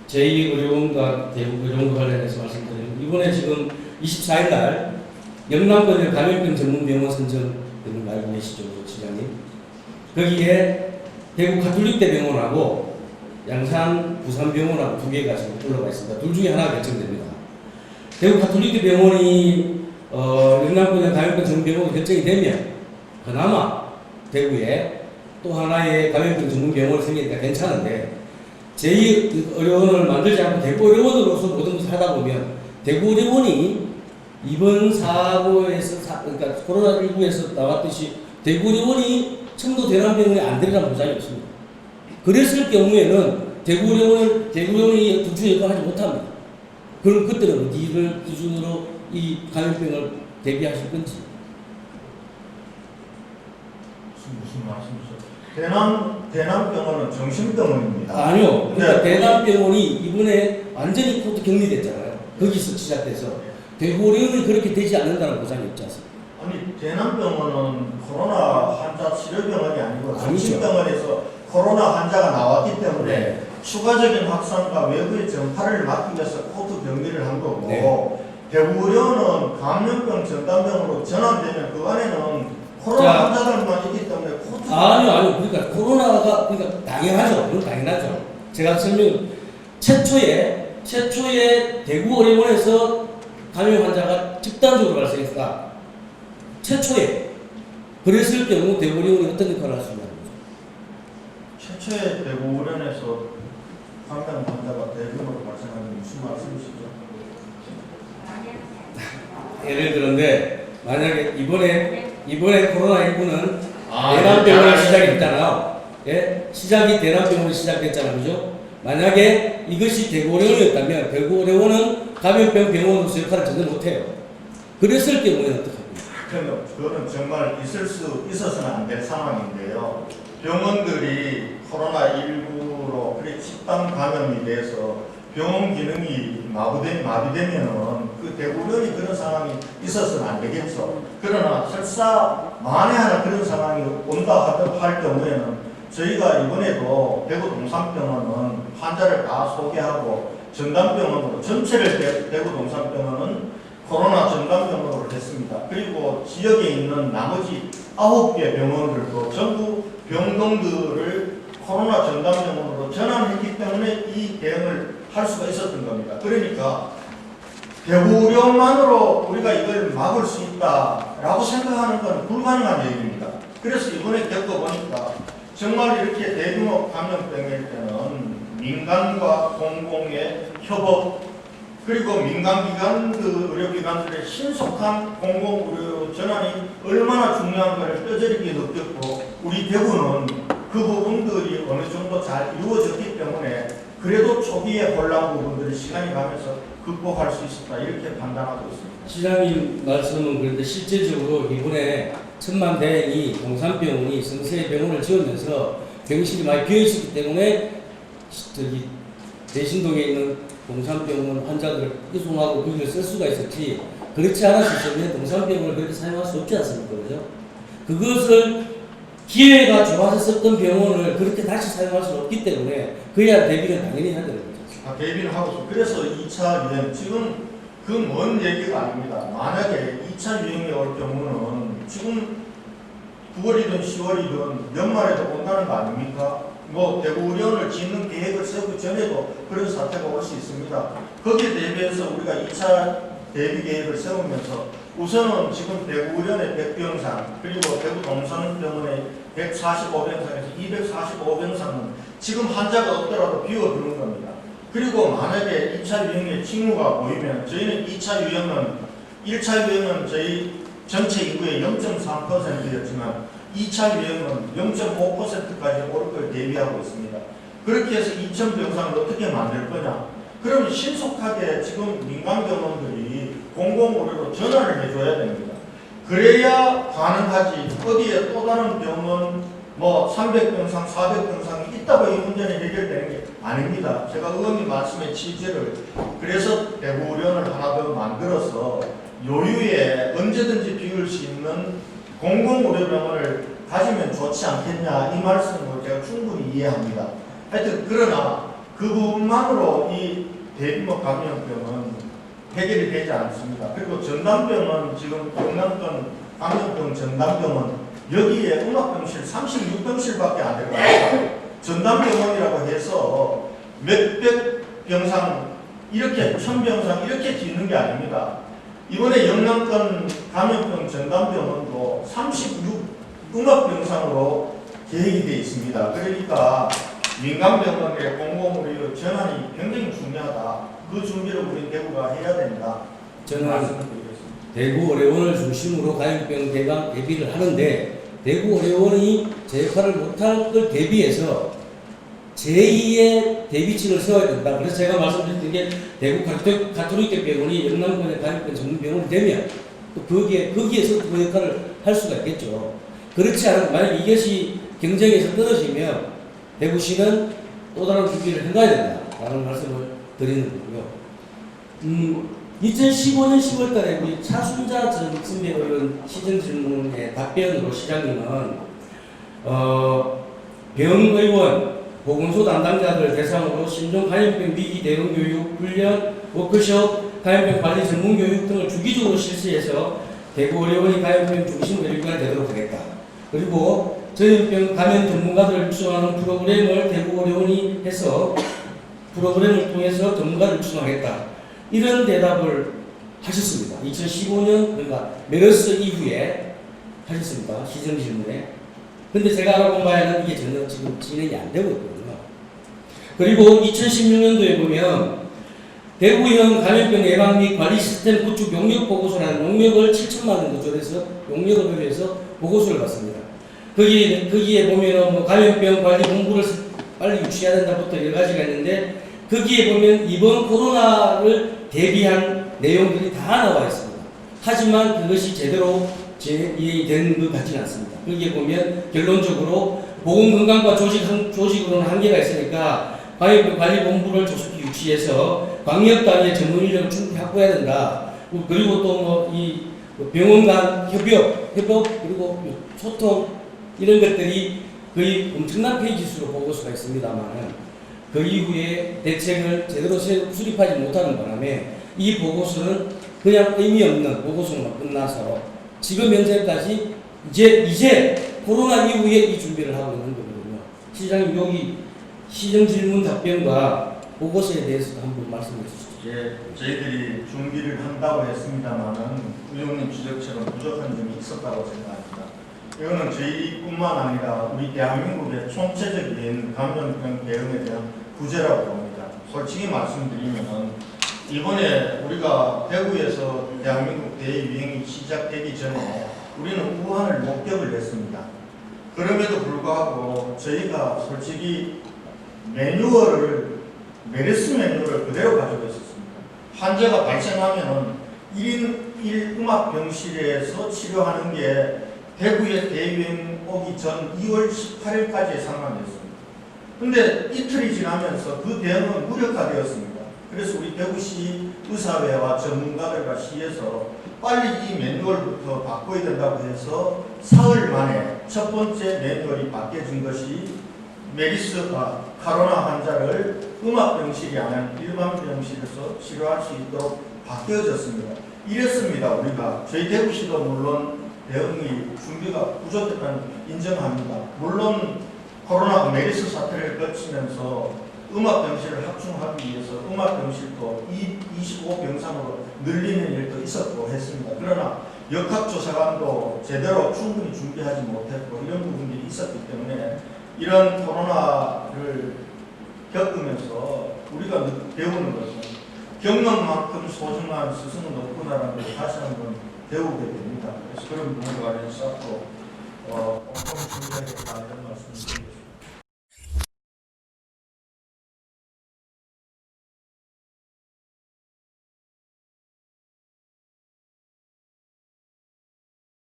제2의료원과 대구의료원과 관련해서 말씀드리면 이번에 지금 24일 날 영남권의 감염병 전문병원 선정되는 거 알고 계시죠, 시장님? 거기에 대구 가톨릭대병원하고 양산 부산병원하고 두 개가 지금 올라가 있습니다. 둘 중에 하나가 결정됩니다. 대구 가톨릭대병원이 영남권의 감염병 전문병원이 결정이 되면 그나마 대구에 또 하나의 감염병 전문병원이 생기니까 괜찮은데 제2의료원을 만들지 않고 대구의료원으로서 모든 것을 하다 보면 대구의료원이 이번 사고에서 그러니까 코로나19에서 나왔듯이 대구의료원이 청도 대남병원이 안 되리라는 보장이 없습니다. 그랬을 경우에는 대구의료원이 둘중 역할을 하지 못합니다. 그럼 그때는 어디를 기준으로 이 감염병을 대비하실 건지. 무슨 말씀이세요? 대남병원은 정신병원입니다. 아니요. 그러니까 대남병원이 이번에 완전히 코드 격리됐잖아요. 거기서 시작돼서 대구의료원이 그렇게 되지 않는다는 보장이 없지 않습니까? 아니 대남병원은 코로나 환자 치료병원이 아니고 정신병원에서 코로나 환자가 나왔기 때문에 네. 추가적인 확산과 외부의 전파를 막기 위해서 코드 격리를 한 거고 네. 대구의료원은 감염병 전담병으로 전환되면 그 안에는 코로나 환자들만 있기 때문에 코드 아니요. 그러니까 코로나가 그러니까 당연하죠. 그건 당연하죠. 제가 최초에 대구의료원에서 감염 환자가 집단적으로 발생했다. 최초에 그랬을 경우 대구의료원이 어떤 역할을 할 수 있냐는 거죠. 최초에 대구의료원에서 감염 환자가 대규모로 발생하는 무슨 말씀이시죠? 예를 들었는데 만약에 이번에 코로나19는 대남병원으로 시작이 됐잖아요. 예? 시작이 대남병원으로 시작됐잖아요. 그죠? 만약에 이것이 대구의료원이었다면 대구의료원은 감염병 병원으로서 역할을 전혀 못해요. 그랬을 경우에는 어떻게 합니까? 그거는 정말 있어서는 안 될 상황인데요. 병원들이 코로나19로 집단 감염이 돼서 병원 기능이 마비되면은 그 대구의료원이 그런 상황이 있어서는 안 되겠죠. 그러나 설사 만에 하나 그런 상황이 온다 할 경우에는 저희가 이번에도 대구 동산병원은 환자를 다 소개하고 전담병원으로 전체를 대구 동산병원은 코로나 전담병원으로 했습니다. 그리고 지역에 있는 나머지 9개 병원들도 전부 병동들을 코로나 전담병원으로 전환했기 때문에 이 대응을 할 수가 있었던 겁니다. 그러니까 대구의료원만으로 우리가 이걸 막을 수 있다라고 생각하는 건 불가능한 얘기입니다. 그래서 이번에 겪어보니까 정말 이렇게 대규모 감염병일 때는 민간과 공공의 협업 그리고 민간기관들, 의료기관들의 신속한 공공의료 전환이 얼마나 중요한가를 뼈저리게 느꼈고 우리 대구는 그 부분들이 어느 정도 잘 이루어졌기 때문에 그래도 초기에 혼란 부분들이 시간이 가면서 극복할 수 있었다 이렇게 판단하고 있습니다. 시장님 말씀은 그런데 실제적으로 이번에 천만대행이 동산병원이 성세 병원을 지으면서 병실이 많이 비어있었기 때문에 대신동에 있는 동산병원 환자들을 이송하고 거기를 쓸 수가 있었지 그렇지 않았으면 동산병원을 그렇게 사용할 수 없지 않습니까? 그죠? 그것을 기회가 좋아서 썼던 병원을 그렇게 다시 사용할 수 없기 때문에 그야 대비는 당연히 해야 되는 거죠. 대비를 하고 있습니다. 그래서 2차 유행 지금 그 먼 얘기가 아닙니다. 만약에 2차 유행이 올 경우는 지금 9월이든 10월이든 연말에도 온다는 거 아닙니까? 뭐 대구의료원을 짓는 계획을 세우기 전에도 그런 사태가 올 수 있습니다. 거기에 대비해서 우리가 2차 대비 계획을 세우면서 우선은 지금 대구의료원의 100병상 그리고 대구 동산병원의 145병상에서 245병상은 지금 환자가 없더라도 비워두는 겁니다. 그리고 만약에 2차 유행의 징후가 보이면 저희는 2차 유행은 1차 유행은 저희 전체 인구의 0.3%였지만 2차 유행은 0.5%까지 오를 걸 대비하고 있습니다. 그렇게 해서 2,000병상을 어떻게 만들 거냐? 그러면 신속하게 지금 민간병원들이 공공의료로 전환을 해줘야 됩니다. 그래야 가능하지. 어디에 또 다른 병원 뭐 300병상, 400병상이 있다고 이 문제는 해결되는 게 아닙니다. 제가 의원님 말씀의 취지를 그래서 대구의료원을 하나 더 만들어서 요유에 언제든지 비울 수 있는 공공의료병원을 가지면 좋지 않겠냐 이 말씀을 제가 충분히 이해합니다. 하여튼 그러나 그 부분만으로 이 대규모 감염병은 해결이 되지 않습니다. 그리고 전담병은 지금 영남권 감염병 전담병은 여기에 음압병실 36병실밖에 안 들어갑니다. 전담병원이라고 해서 몇백 병상 이렇게 1000병상 이렇게 짓는 게 아닙니다. 이번에 영남권 감염병 전담병원도 36음압병상으로 계획이 되어 있습니다. 그러니까 민간병원의 공공의료 전환이 굉장히 중요하다. 그 준비를 우리 대구가 해야 된다. 저는 말씀드리겠습니다. 대구 의료원을 중심으로 감염병 대강 대비를 하는데 대구 의료원이 제 역할을 못할 걸 대비해서 제2의 대비책을 세워야 된다. 그래서 제가 말씀드린 게 대구 가톨릭대 병원이 영남권의 감염병 전문병원이 되면 또 거기에서 그 역할을 할 수가 있겠죠. 그렇지 않으면 만약 이것이 경쟁에서 떨어지면 대구시는 또 다른 준비를 해놔야 된다라는 말씀을 드리는 거고요. 2015년 10월달에 우리 차순자 전 선배 의원 시정 질문의 답변으로 시장님은 병의원 보건소 담당자들 대상으로 신종 감염병 위기 대응 교육, 훈련, 워크숍, 감염병 관리 전문 교육 등을 주기적으로 실시해서 대구 의료원이 감염병 중심 의료기관이 되도록 하겠다. 그리고 전염병 감염 전문가들을 육성하는 프로그램을 대구 의료원이 해서 프로그램을 통해서 전문가를 육성하겠다. 이런 대답을 하셨습니다. 2015년 그러니까 메르스 이후에 하셨습니다. 시정 질문에. 근데 제가 알아본 바에는 이게 전혀 지금 진행이 안 되고 있거든요. 그리고 2016년도에 보면 대구형 감염병 예방 및 관리 시스템 구축 용역 보고서라는 용역을 7천만 원 조절해서 용역을 위해서 보고서를 받습니다. 거기에 보면은 뭐 감염병 관리 본부를 빨리 유치해야 된다부터 여러 가지가 있는데 거기에 보면 이번 코로나를 대비한 내용들이 다 나와 있습니다. 하지만 그것이 제대로 진행이 된 것 같지는 않습니다. 거기에 보면 결론적으로 보건건강과 조직으로는 한계가 있으니까 감염병 관리본부를 조속히 유치해서 광역단위의 전문 인력을 충분히 확보해야 된다. 그리고 또 뭐 이 병원 간 협업 그리고 소통 이런 것들이 거의 엄청난 페이지 수로 보고서가 있습니다만 그 이후에 대책을 제대로 수립하지 못하는 바람에 이 보고서는 그냥 의미 없는 보고서만 끝나서 지금 현재까지 이제 코로나 이후에 이 준비를 하고 있는 거거든요. 시장님 여기 시정 질문 답변과 보고서에 대해서도 한번 말씀해 주시죠. 저희들이 준비를 한다고 했습니다만은 의원님 지적처럼 부족한 점이 있었다고 생각합니다. 이거는 저희뿐만 아니라 우리 대한민국의 총체적인 감염병 대응에 대한 부재라고 봅니다. 솔직히 말씀드리면 이번에 우리가 대구에서 대한민국 대유행이 시작되기 전에 우리는 우한을 목격을 했습니다. 그럼에도 불구하고 저희가 솔직히 메르스 매뉴얼을 그대로 가지고 있었습니다. 환자가 발생하면은 1인 1음압 병실에서 치료하는 게 대구에 대유행 오기 전 2월 18일까지의 상황이었습니다. 근데 이틀이 지나면서 그 대응은 무력화되었습니다. 그래서 우리 대구시 의사회와 전문가들과 시에서 빨리 이 매뉴얼부터 바꿔야 된다고 해서 사흘 만에 첫 번째 매뉴얼이 바뀌어진 것이 코로나 환자를 음압병실이 아닌 일반 병실에서 치료할 수 있도록 바뀌어졌습니다. 이랬습니다. 우리가 저희 대구시도 물론 대응이 준비가 부족했다는 인정합니다. 물론 코로나 메르스 사태를 거치면서 음압병실을 확충하기 위해서 음압병실도 25병상으로 늘리는 일도 있었고 했습니다. 그러나 역학조사관도 제대로 충분히 준비하지 못했고 이런 부분들이 있었기 때문에 이런 코로나를 겪으면서 우리가 배우는 것은 경험만큼 소중한 스승은 없구나라는 걸 다시 한번 배우게 됩니다. 그래서 그런 부분과 관련해서 앞으로 꼼꼼히 준비하겠다 이런 말씀을 드리겠습니다.